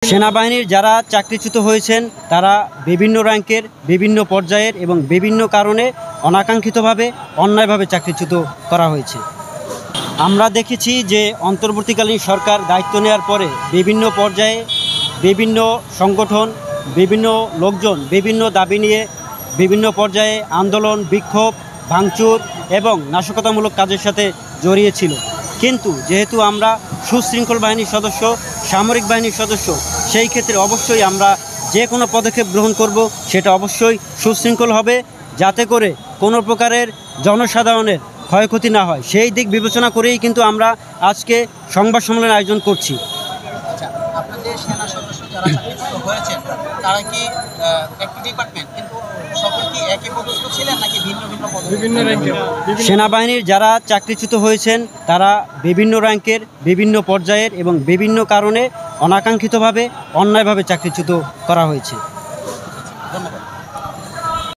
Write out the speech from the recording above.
সেনাবাহিনীর যারা চাকরিচ্যুত হয়েছেন তারা বিভিন্ন র্যাঙ্কের, বিভিন্ন পর্যায়ের এবং বিভিন্ন কারণে অনাকাঙ্ক্ষিতভাবে অন্যায়ভাবে চাকরিচ্যুত করা হয়েছে। আমরা দেখেছি যে অন্তর্বর্তীকালীন সরকার দায়িত্ব নেওয়ার পরে বিভিন্ন পর্যায়ে বিভিন্ন সংগঠন, বিভিন্ন লোকজন বিভিন্ন দাবি নিয়ে বিভিন্ন পর্যায়ে আন্দোলন, বিক্ষোভ, ভাঙচুর এবং নাশকতামূলক কাজের সাথে জড়িয়েছিল। কিন্তু যেহেতু আমরা সুশৃঙ্খল বাহিনীর সদস্য, সামরিক বাহিনীর সদস্য, সেই ক্ষেত্রে অবশ্যই আমরা যে কোনো পদক্ষেপ গ্রহণ করব সেটা অবশ্যই সুশৃঙ্খল হবে, যাতে করে কোনো প্রকারের জনসাধারণের ক্ষয়ক্ষতি না হয়। সেই দিক বিবেচনা করেই কিন্তু আমরা আজকে সংবাদ সম্মেলন আয়োজন করছি। আচ্ছা, আপনাদের সেনা সদস্য যারা চাকরিচ্যুত হয়েছেন তারা কি একই ডিপার্টমেন্ট, কিন্তু সকল কি একই পদস্থ ছিলেন নাকি ভিন্ন ভিন্ন বিভিন্ন র্যাঙ্কের? সেনাবাহিনীর যারা চাকরিচ্যুত হয়েছেন তারা বিভিন্ন র্যাঙ্কের, বিভিন্ন পর্যায়ের এবং বিভিন্ন কারণে অনাকাঙ্ক্ষিতভাবে অন্যায়ভাবে চাকরিচ্যুত করা হয়েছে। ধন্যবাদ।